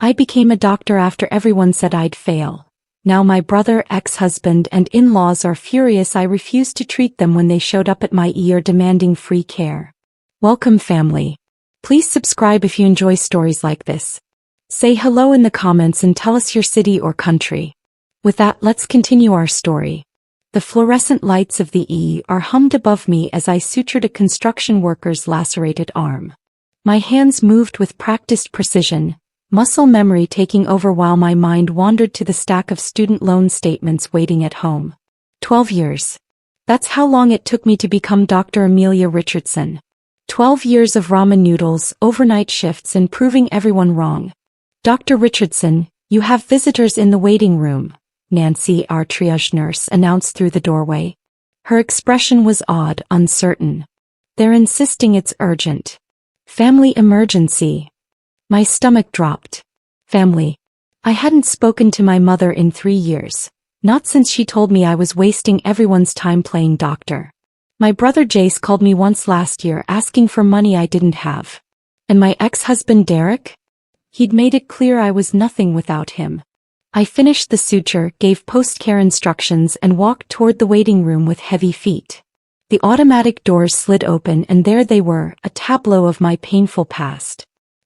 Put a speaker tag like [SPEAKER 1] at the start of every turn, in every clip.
[SPEAKER 1] I became a doctor after everyone said I'd fail. Now my brother, ex-husband, and in-laws are furious I refused to treat them when they showed up at my ER demanding free care. Welcome, family. Please subscribe if you enjoy stories like this. Say hello in the comments and tell us your city or country. With that, let's continue our story. The fluorescent lights of the ER hummed above me as I sutured a construction worker's lacerated arm. My hands moved with practiced precision, muscle memory taking over while my mind wandered to the stack of student loan statements waiting at home. 12 years. That's how long it took me to become Dr. Amelia Richardson. 12 years of ramen noodles, overnight shifts, and proving everyone wrong. Dr. Richardson, you have visitors in the waiting room, Nancy, our triage nurse, announced through the doorway. Her expression was odd, uncertain. They're insisting it's urgent. Family emergency. My stomach dropped. Family. I hadn't spoken to my mother in 3 years. Not since she told me I was wasting everyone's time playing doctor. My brother Jace called me once last year asking for money I didn't have. And my ex-husband Derek? He'd made it clear I was nothing without him. I finished the suture, gave post-care instructions, and walked toward the waiting room with heavy feet. The automatic doors slid open and there they were, a tableau of my painful past.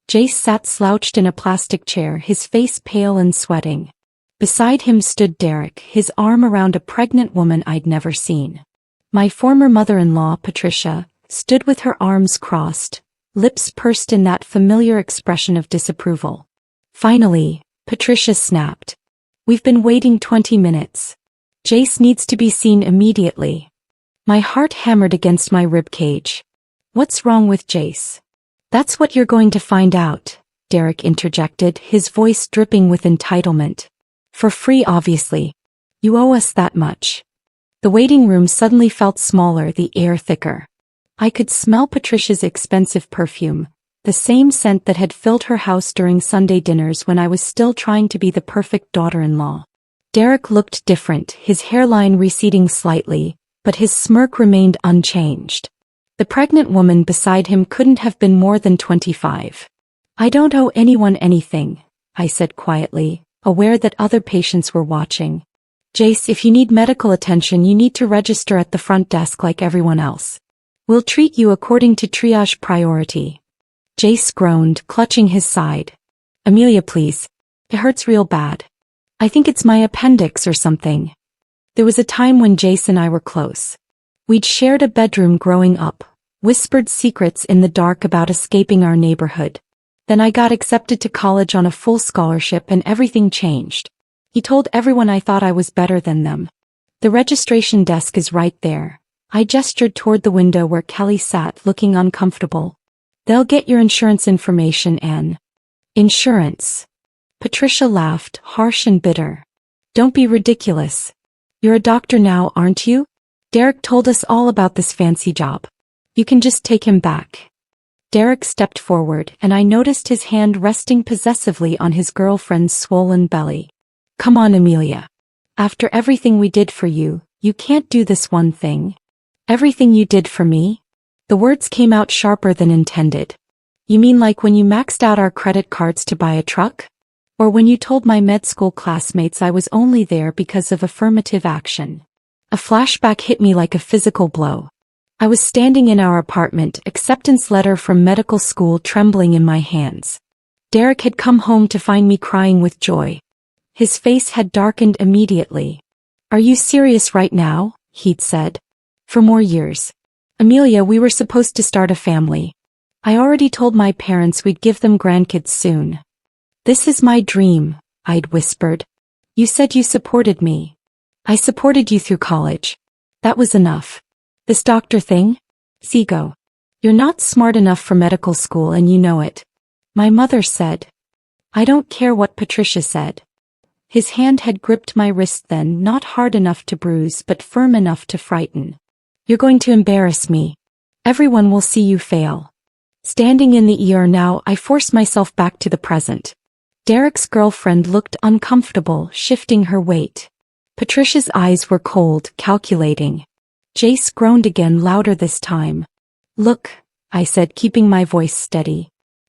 [SPEAKER 1] Jace sat slouched in a plastic chair, his face pale and sweating. Beside him stood Derek, his arm around a pregnant woman I'd never seen. My former mother-in-law, Patricia, stood with her arms crossed, lips pursed in that familiar expression of disapproval. Finally, Patricia snapped. We've been waiting 20 minutes. Jace needs to be seen immediately. My heart hammered against my ribcage. What's wrong with Jace? That's what you're going to find out, Derek interjected, his voice dripping with entitlement. For free, obviously. You owe us that much. The waiting room suddenly felt smaller, the air thicker. I could smell Patricia's expensive perfume, the same scent that had filled her house during Sunday dinners when I was still trying to be the perfect daughter-in-law. Derek looked different, his hairline receding slightly, but his smirk remained unchanged. The pregnant woman beside him couldn't have been more than 25. I don't owe anyone anything, I said quietly, aware that other patients were watching. Jace, if you need medical attention, you need to register at the front desk like everyone else. We'll treat you according to triage priority. Jace groaned, clutching his side. Amelia, please. It hurts real bad. I think it's my appendix or something. There was a time when Jace and I were close. We'd shared a bedroom growing up, whispered secrets in the dark about escaping our neighborhood. Then I got accepted to college on a full scholarship and everything changed. He told everyone I thought I was better than them. The registration desk is right there. I gestured toward the window where Kelly sat, looking uncomfortable. They'll get your insurance information, Anne. Insurance. Patricia laughed, harsh and bitter. Don't be ridiculous. You're a doctor now, aren't you? Derek told us all about this fancy job. You can just take him back. Derek stepped forward and I noticed his hand resting possessively on his girlfriend's swollen belly. Come on, Amelia. After everything we did for you, you can't do this one thing. Everything you did for me? The words came out sharper than intended. You mean like when you maxed out our credit cards to buy a truck? Or when you told my med school classmates I was only there because of affirmative action? A flashback hit me like a physical blow. I was standing in our apartment, acceptance letter from medical school trembling in my hands. Derek had come home to find me crying with joy. His face had darkened immediately. Are you serious right now? He'd said. For more years. Amelia, we were supposed to start a family. I already told my parents we'd give them grandkids soon. This is my dream, I'd whispered. You said you supported me. I supported you through college. That was enough. This doctor thing? Seago. You're not smart enough for medical school and you know it. My mother said. I don't care what Patricia said. His hand had gripped my wrist then, not hard enough to bruise but firm enough to frighten. You're going to embarrass me. Everyone will see you fail. Standing in the ER now, I forced myself back to the present. Derek's girlfriend looked uncomfortable, shifting her weight. Patricia's eyes were cold, calculating. Jace groaned again, louder this time. Look, I said, keeping my voice steady.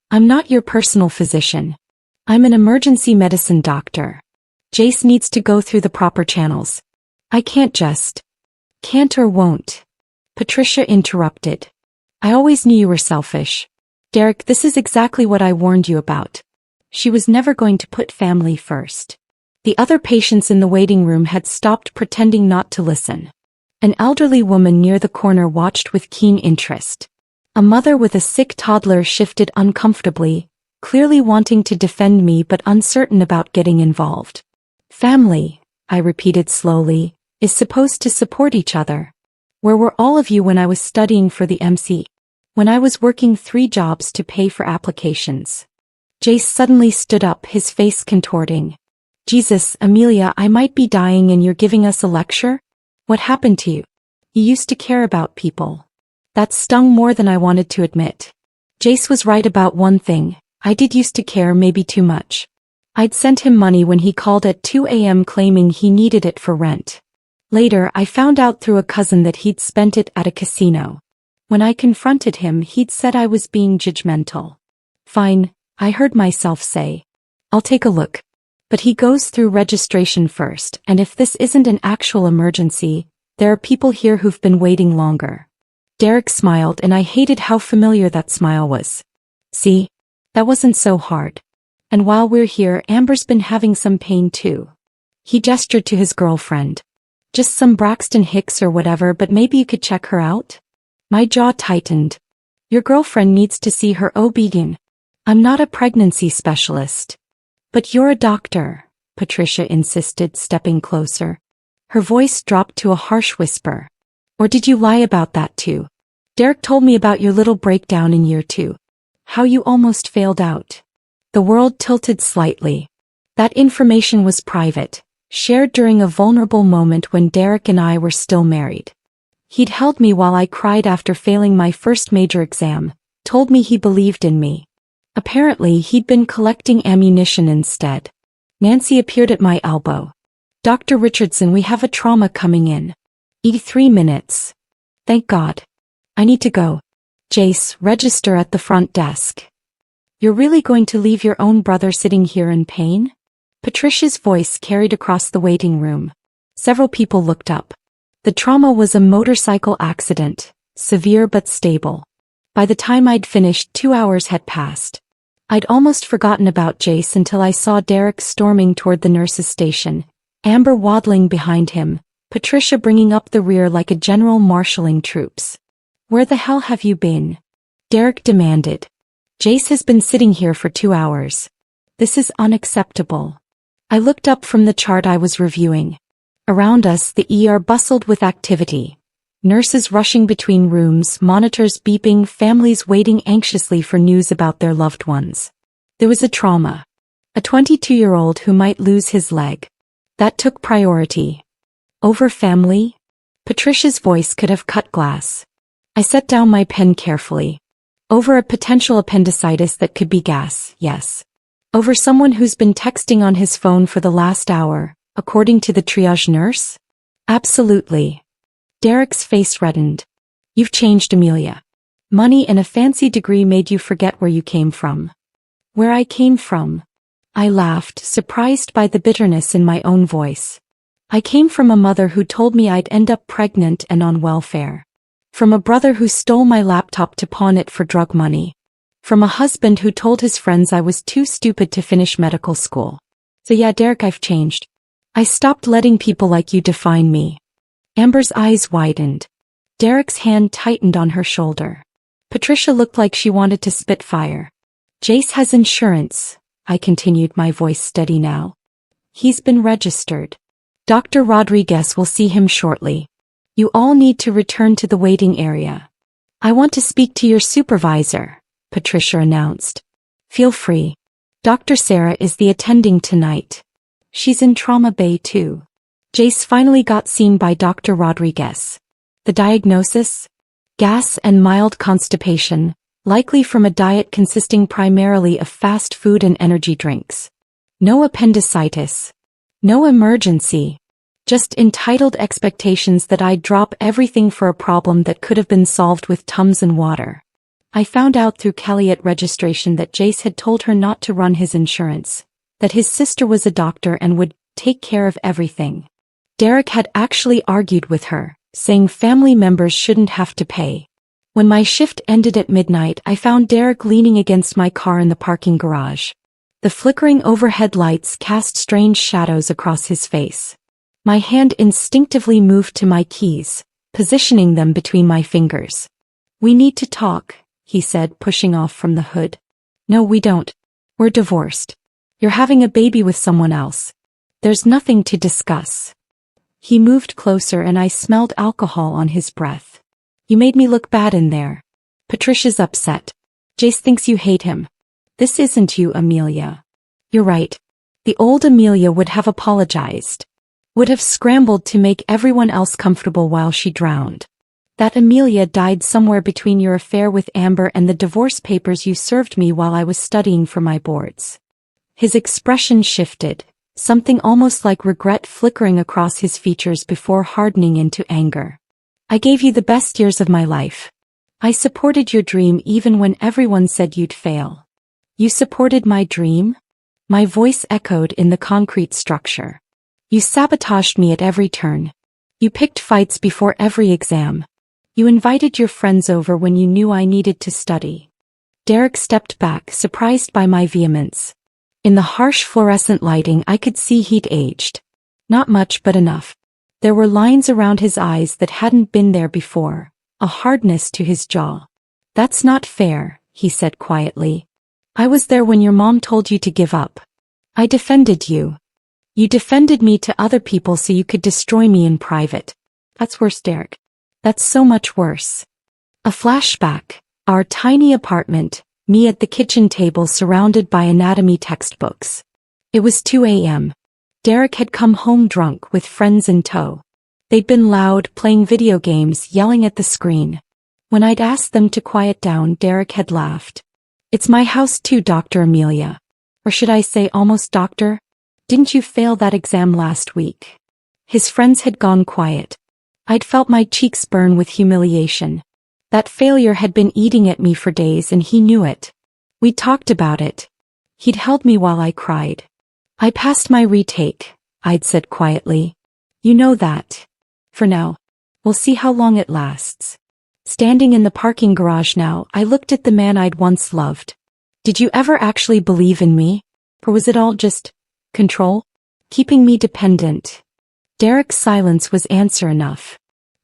[SPEAKER 1] I'm not your personal physician. I'm an emergency medicine doctor. Jace needs to go through the proper channels. I can't just. Can't or won't. Patricia interrupted. I always knew you were selfish. Derek, this is exactly what I warned you about. She was never going to put family first. The other patients in the waiting room had stopped pretending not to listen. An elderly woman near the corner watched with keen interest. A mother with a sick toddler shifted uncomfortably, clearly wanting to defend me but uncertain about getting involved. Family, I repeated slowly, is supposed to support each other. Where were all of you when I was studying for the MC? When I was working 3 jobs to pay for applications? Jace suddenly stood up, his face contorting. Jesus, Amelia, I might be dying and you're giving us a lecture? What happened to you? You used to care about people. That stung more than I wanted to admit. Jace was right about one thing. I did used to care, maybe too much. I'd sent him money when he called at 2 a.m. claiming he needed it for rent. Later, I found out through a cousin that he'd spent it at a casino. When I confronted him, he'd said I was being judgmental. Fine, I heard myself say. I'll take a look. But he goes through registration first, and if this isn't an actual emergency, there are people here who've been waiting longer. Derek smiled, and I hated how familiar that smile was. See? That wasn't so hard. And while we're here, Amber's been having some pain too. He gestured to his girlfriend. Just some Braxton Hicks or whatever, but maybe you could check her out? My jaw tightened. Your girlfriend needs to see her OB-GYN. I'm not a pregnancy specialist. But you're a doctor, Patricia insisted, stepping closer. Her voice dropped to a harsh whisper. Or did you lie about that too? Derek told me about your little breakdown in year 2. How you almost failed out. The world tilted slightly. That information was private, shared during a vulnerable moment when Derek and I were still married. He'd held me while I cried after failing my first major exam, told me he believed in me. Apparently, he'd been collecting ammunition instead. Nancy appeared at my elbow. Dr. Richardson, we have a trauma coming in. 3 minutes. Thank God. I need to go. Jace, register at the front desk. You're really going to leave your own brother sitting here in pain? Patricia's voice carried across the waiting room. Several people looked up. The trauma was a motorcycle accident, severe but stable. By the time I'd finished, 2 hours had passed. I'd almost forgotten about Jace until I saw Derek storming toward the nurse's station, Amber waddling behind him, Patricia bringing up the rear like a general marshalling troops. Where the hell have you been? Derek demanded. Jace has been sitting here for 2 hours. This is unacceptable. I looked up from the chart I was reviewing. Around us, the ER bustled with activity. Nurses rushing between rooms, monitors beeping, families waiting anxiously for news about their loved ones. There was a trauma. A 22-year-old who might lose his leg. That took priority. Over family? Patricia's voice could have cut glass. I set down my pen carefully. Over a potential appendicitis that could be gas, yes. Over someone who's been texting on his phone for the last hour, according to the triage nurse? Absolutely. Derek's face reddened. You've changed, Amelia. Money and a fancy degree made you forget where you came from. Where I came from? I laughed, surprised by the bitterness in my own voice. I came from a mother who told me I'd end up pregnant and on welfare. From a brother who stole my laptop to pawn it for drug money. From a husband who told his friends I was too stupid to finish medical school. So yeah, Derek, I've changed. I stopped letting people like you define me. Amber's eyes widened. Derek's hand tightened on her shoulder. Patricia looked like she wanted to spit fire. Jace has insurance, I continued, my voice steady now. He's been registered. Dr. Rodriguez will see him shortly. You all need to return to the waiting area. I want to speak to your supervisor, Patricia announced. Feel free. Dr. Sarah is the attending tonight. She's in trauma bay too. Jace finally got seen by Dr. Rodriguez. The diagnosis? Gas and mild constipation, likely from a diet consisting primarily of fast food and energy drinks. No appendicitis. No emergency. Just entitled expectations that I'd drop everything for a problem that could have been solved with Tums and water. I found out through Kelly at registration that Jace had told her not to run his insurance, that his sister was a doctor and would take care of everything. Derek had actually argued with her, saying family members shouldn't have to pay. When my shift ended at midnight, I found Derek leaning against my car in the parking garage. The flickering overhead lights cast strange shadows across his face. My hand instinctively moved to my keys, positioning them between my fingers. "We need to talk," he said, pushing off from the hood. "No, we don't. We're divorced. You're having a baby with someone else. There's nothing to discuss." He moved closer and I smelled alcohol on his breath. "You made me look bad in there. Patricia's upset. Jace thinks you hate him. This isn't you, Amelia." "You're right. The old Amelia would have apologized. Would have scrambled to make everyone else comfortable while she drowned. That Amelia died somewhere between your affair with Amber and the divorce papers you served me while I was studying for my boards." His expression shifted, something almost like regret flickering across his features before hardening into anger. "I gave you the best years of my life. I supported your dream even when everyone said you'd fail." "You supported my dream?" My voice echoed in the concrete structure. "You sabotaged me at every turn. You picked fights before every exam. You invited your friends over when you knew I needed to study." Derek stepped back, surprised by my vehemence. In the harsh fluorescent lighting I could see he'd aged. Not much, but enough. There were lines around his eyes that hadn't been there before, a hardness to his jaw. "That's not fair," he said quietly. "I was there when your mom told you to give up. I defended you. You defended me to other people so you could destroy me in private." "That's worse, Derek. That's so much worse." A flashback. Our tiny apartment, me at the kitchen table surrounded by anatomy textbooks. It was 2 a.m. Derek had come home drunk with friends in tow. They'd been loud, playing video games, yelling at the screen. When I'd asked them to quiet down, Derek had laughed. "It's my house too, Dr. Amelia. Or should I say almost doctor? Didn't you fail that exam last week?" His friends had gone quiet. I'd felt my cheeks burn with humiliation. That failure had been eating at me for days and he knew it. We talked about it. He'd held me while I cried. "I passed my retake," I'd said quietly. "You know that. For now. We'll see how long it lasts." Standing in the parking garage now, I looked at the man I'd once loved. "Did you ever actually believe in me? Or was it all just control? Keeping me dependent?" Derek's silence was answer enough.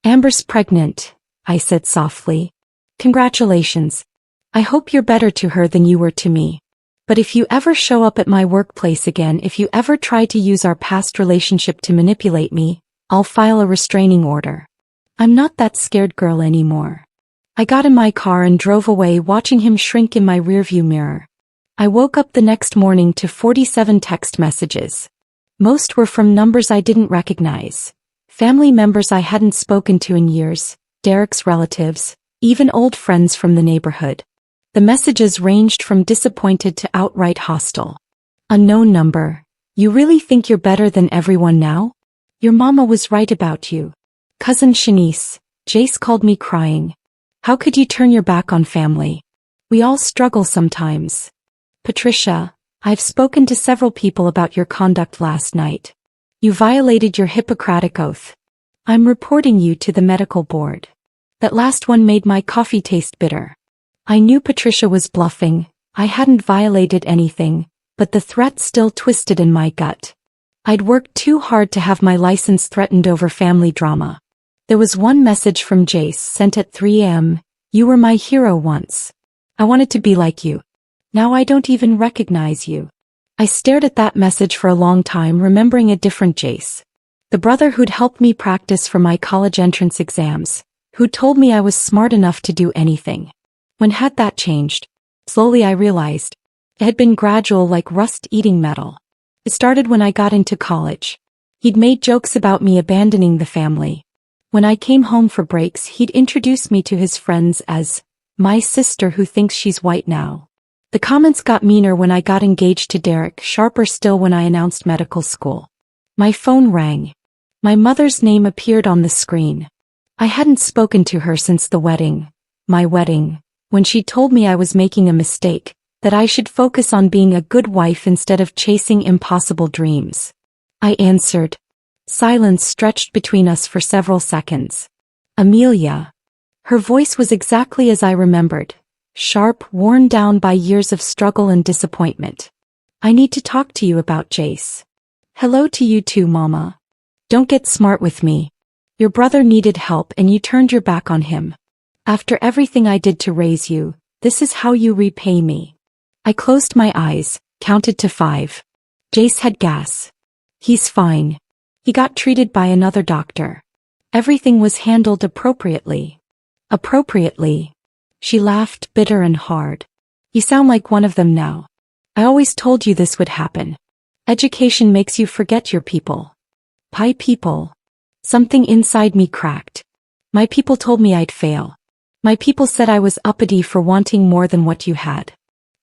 [SPEAKER 1] "Amber's pregnant," I said softly. "Congratulations. I hope you're better to her than you were to me. But if you ever show up at my workplace again, if you ever try to use our past relationship to manipulate me, I'll file a restraining order." I'm not that scared girl anymore. I got in my car and drove away, watching him shrink in my rearview mirror. I woke up the next morning to 47 text messages. Most were from numbers I didn't recognize. Family members I hadn't spoken to in years, Derek's relatives, even old friends from the neighborhood. The messages ranged from disappointed to outright hostile. Unknown number. "You really think you're better than everyone now? Your mama was right about you. Cousin Shanice," Jace called me crying. "How could you turn your back on family? We all struggle sometimes. Patricia, I've spoken to several people about your conduct last night. You violated your Hippocratic oath. I'm reporting you to the medical board. That last one made my coffee taste bitter." I knew Patricia was bluffing. I hadn't violated anything, but the threat still twisted in my gut. I'd worked too hard to have my license threatened over family drama. There was one message from Jace sent at 3 a.m. "You were my hero once. I wanted to be like you. Now I don't even recognize you." I stared at that message for a long time, remembering a different Jace. The brother who'd helped me practice for my college entrance exams, who told me I was smart enough to do anything. When had that changed? Slowly I realized. It had been gradual, like rust eating metal. It started when I got into college. He'd made jokes about me abandoning the family. When I came home for breaks, he'd introduce me to his friends as my sister who thinks she's white now. The comments got meaner when I got engaged to Derek, sharper still when I announced medical school. My phone rang. My mother's name appeared on the screen. I hadn't spoken to her since the wedding. My wedding. when she told me I was making a mistake, that I should focus on being a good wife instead of chasing impossible dreams. I answered. Silence stretched between us for several seconds. Amelia. Her voice was exactly as I remembered, sharp, worn down by years of struggle and disappointment. I need to talk to you about Jace. Hello to you too, Mama. Don't get smart with me. Your brother needed help and you turned your back on him. After everything I did to raise you, this is how you repay me. I closed my eyes, counted to 5. Jace had gas. He's fine. He got treated by another doctor. Everything was handled appropriately. Appropriately. She laughed, bitter and hard. You sound like one of them now. I always told you this would happen. Education makes you forget your people. Pie people. Something inside me cracked. My people told me I'd fail. My people said I was uppity for wanting more than what you had.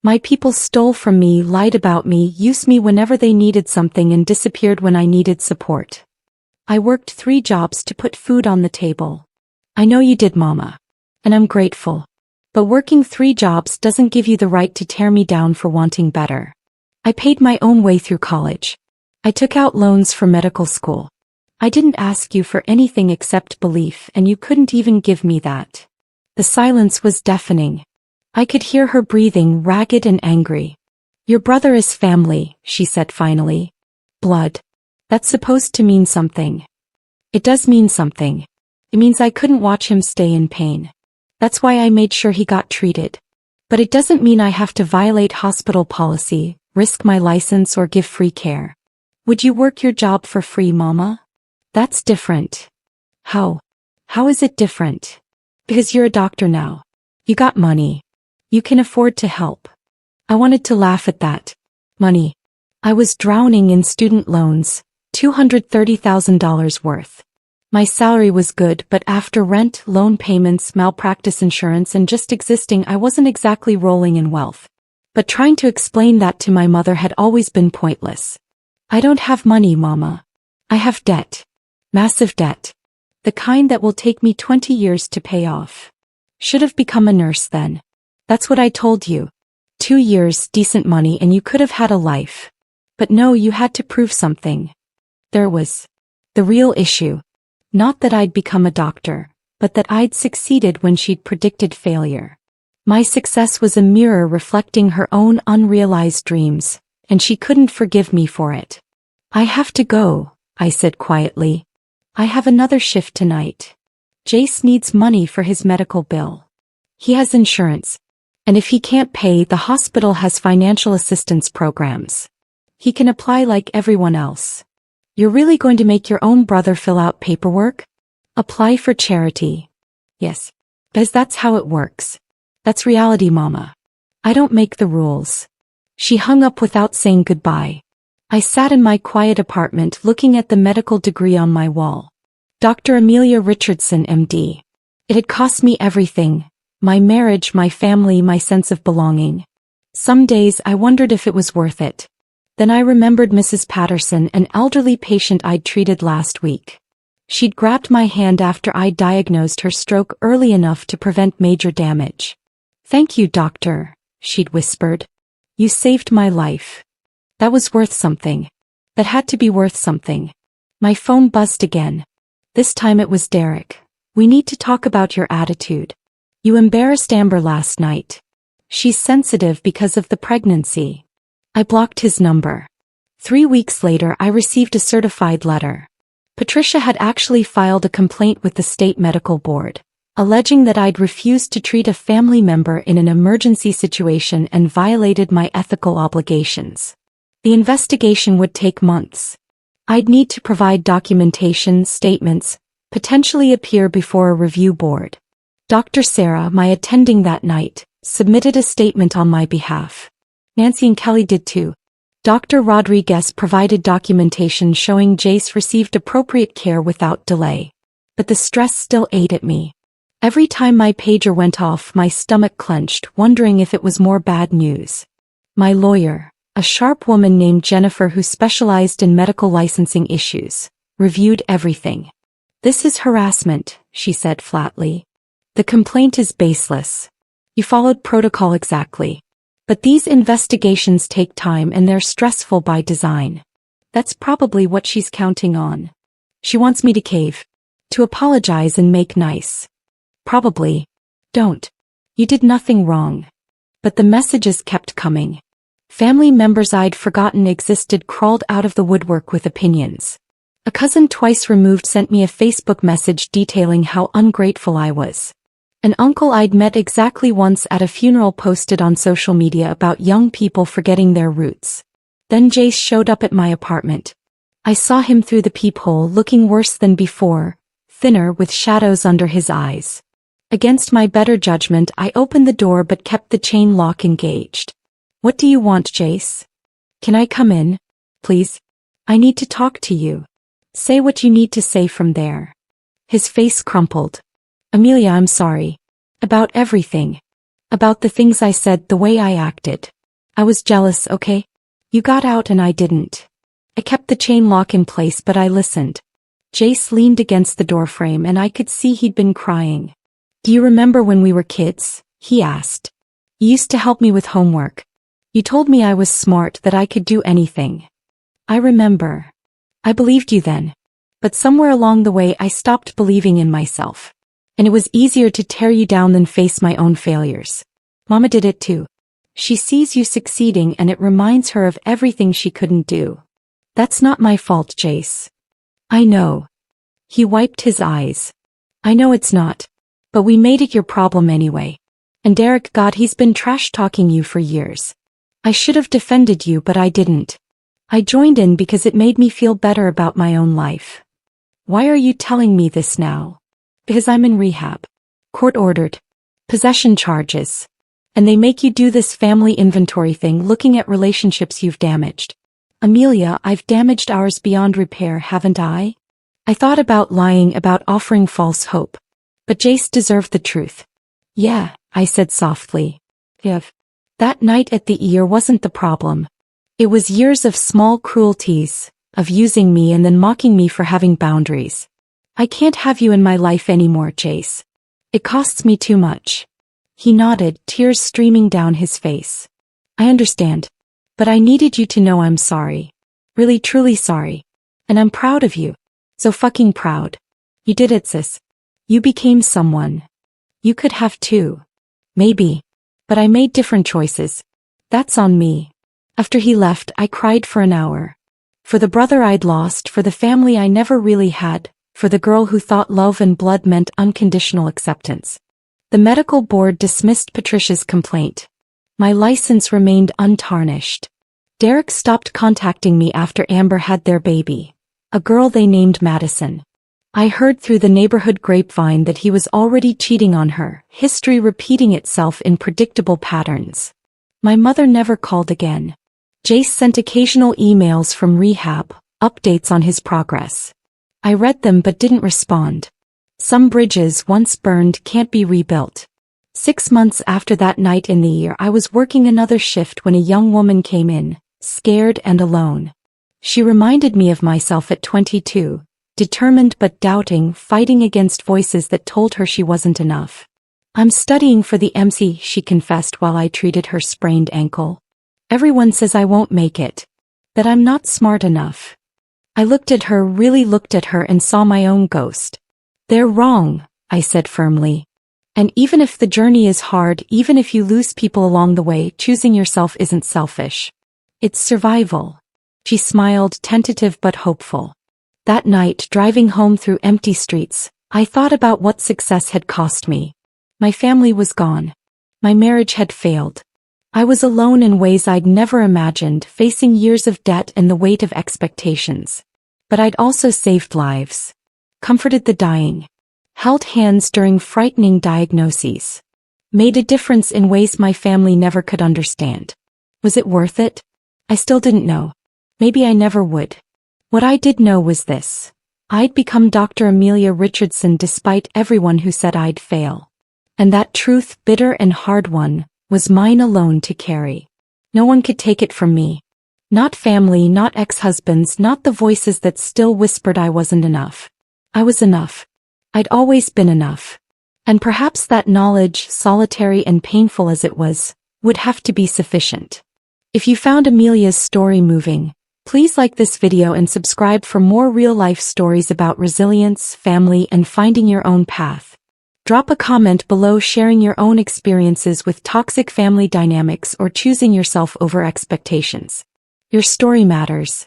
[SPEAKER 1] My people stole from me, lied about me, used me whenever they needed something and disappeared when I needed support. I worked 3 jobs to put food on the table. I know you did, Mama. And I'm grateful. But working 3 jobs doesn't give you the right to tear me down for wanting better. I paid my own way through college. I took out loans for medical school. I didn't ask you for anything except belief, and you couldn't even give me that. The silence was deafening. I could hear her breathing, ragged and angry. Your brother is family, she said finally. Blood. That's supposed to mean something. It does mean something. It means I couldn't watch him stay in pain. That's why I made sure he got treated. But it doesn't mean I have to violate hospital policy, risk my license or give free care. Would you work your job for free, Mama? That's different. How? How is it different? Because you're a doctor now. You got money. You can afford to help. I wanted to laugh at that. Money. I was drowning in student loans, $230,000 worth. My salary was good, but after rent, loan payments, malpractice insurance and just existing, I wasn't exactly rolling in wealth. But trying to explain that to my mother had always been pointless. I don't have money, Mama. I have debt. Massive debt. The kind that will take me 20 years to pay off. Should have become a nurse then. That's what I told you. 2 years, decent money, and you could have had a life. But no, you had to prove something. There was the real issue. Not that I'd become a doctor, but that I'd succeeded when she'd predicted failure. My success was a mirror reflecting her own unrealized dreams, and she couldn't forgive me for it. I have to go, I said quietly. I have another shift tonight. Jace needs money for his medical bill. He has insurance. And if he can't pay, the hospital has financial assistance programs. He can apply like everyone else. You're really going to make your own brother fill out paperwork? Apply for charity. Yes. Because that's how it works. That's reality, Mama. I don't make the rules. She hung up without saying goodbye. I sat in my quiet apartment looking at the medical degree on my wall. Dr. Amelia Richardson, MD. It had cost me everything. My marriage, my family, my sense of belonging. Some days I wondered if it was worth it. Then I remembered Mrs. Patterson, an elderly patient I'd treated last week. She'd grabbed my hand after I'd diagnosed her stroke early enough to prevent major damage. Thank you, doctor, she'd whispered. You saved my life. That was worth something. That had to be worth something. My phone buzzed again. This time it was Derek. We need to talk about your attitude. You embarrassed Amber last night. She's sensitive because of the pregnancy. I blocked his number. 3 weeks later I received a certified letter. Patricia had actually filed a complaint with the state medical board, alleging that I'd refused to treat a family member in an emergency situation and violated my ethical obligations. The investigation would take months. I'd need to provide documentation, statements, potentially appear before a review board. Dr. Sarah, my attending that night, submitted a statement on my behalf. Nancy and Kelly did too. Dr. Rodriguez provided documentation showing Jace received appropriate care without delay. But the stress still ate at me. Every time my pager went off, my stomach clenched, wondering if it was more bad news. My lawyer, a sharp woman named Jennifer who specialized in medical licensing issues, reviewed everything. This is harassment, she said flatly. The complaint is baseless. You followed protocol exactly. But these investigations take time and they're stressful by design. That's probably what she's counting on. She wants me to cave. To apologize and make nice. Probably. Don't. You did nothing wrong. But the messages kept coming. Family members I'd forgotten existed crawled out of the woodwork with opinions. A cousin twice removed sent me a Facebook message detailing how ungrateful I was. An uncle I'd met exactly once at a funeral posted on social media about young people forgetting their roots. Then Jace showed up at my apartment. I saw him through the peephole looking worse than before, thinner with shadows under his eyes. Against my better judgment I opened the door but kept the chain lock engaged. What do you want, Jace? Can I come in? Please? I need to talk to you. Say what you need to say from there. His face crumpled. Amelia, I'm sorry. About everything. About the things I said, the way I acted. I was jealous, okay? You got out and I didn't. I kept the chain lock in place but I listened. Jace leaned against the doorframe and I could see he'd been crying. Do you remember when we were kids? He asked. You used to help me with homework. You told me I was smart, that I could do anything. I remember. I believed you then. But somewhere along the way I stopped believing in myself. And it was easier to tear you down than face my own failures. Mama did it too. She sees you succeeding and it reminds her of everything she couldn't do. That's not my fault, Jace. I know. He wiped his eyes. I know it's not. But we made it your problem anyway. And Derek, God, he's been trash-talking you for years. I should have defended you but I didn't. I joined in because it made me feel better about my own life. Why are you telling me this now? Because I'm in rehab. Court-ordered. Possession charges. And they make you do this family inventory thing looking at relationships you've damaged. Amelia, I've damaged ours beyond repair, haven't I? I thought about lying, about offering false hope. But Jace deserved the truth. Yeah, I said softly. If that night at the ER wasn't the problem. It was years of small cruelties, of using me and then mocking me for having boundaries. I can't have you in my life anymore, Jace. It costs me too much. He nodded, tears streaming down his face. I understand. But I needed you to know I'm sorry. Really truly sorry. And I'm proud of you. So fucking proud. You did it, sis. You became someone. You could have too. Maybe. But I made different choices. That's on me. After he left, I cried for an hour. For the brother I'd lost, for the family I never really had, for the girl who thought love and blood meant unconditional acceptance. The medical board dismissed Patricia's complaint. My license remained untarnished. Derek stopped contacting me after Amber had their baby. A girl they named Madison. I heard through the neighborhood grapevine that he was already cheating on her, history repeating itself in predictable patterns. My mother never called again. Jace sent occasional emails from rehab, updates on his progress. I read them but didn't respond. Some bridges once burned can't be rebuilt. 6 months after that night in the year, I was working another shift when a young woman came in, scared and alone. She reminded me of myself at 22. Determined but doubting, fighting against voices that told her she wasn't enough. I'm studying for the MC, she confessed while I treated her sprained ankle. Everyone says I won't make it. That I'm not smart enough. I looked at her, really looked at her, and saw my own ghost. They're wrong, I said firmly. And even if the journey is hard, even if you lose people along the way, choosing yourself isn't selfish. It's survival. She smiled, tentative but hopeful. That night, driving home through empty streets, I thought about what success had cost me. My family was gone. My marriage had failed. I was alone in ways I'd never imagined, facing years of debt and the weight of expectations. But I'd also saved lives. Comforted the dying. Held hands during frightening diagnoses. Made a difference in ways my family never could understand. Was it worth it? I still didn't know. Maybe I never would. What I did know was this. I'd become Dr. Amelia Richardson despite everyone who said I'd fail. And that truth, bitter and hard one, was mine alone to carry. No one could take it from me. Not family, not ex-husbands, not the voices that still whispered I wasn't enough. I was enough. I'd always been enough. And perhaps that knowledge, solitary and painful as it was, would have to be sufficient. If you found Amelia's story moving, please like this video and subscribe for more real-life stories about resilience, family, and finding your own path. Drop a comment below sharing your own experiences with toxic family dynamics or choosing yourself over expectations. Your story matters.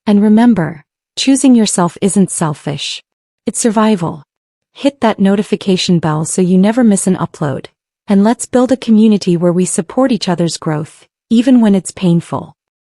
[SPEAKER 1] And remember, choosing yourself isn't selfish. It's survival. Hit that notification bell so you never miss an upload. And let's build a community where we support each other's growth, even when it's painful.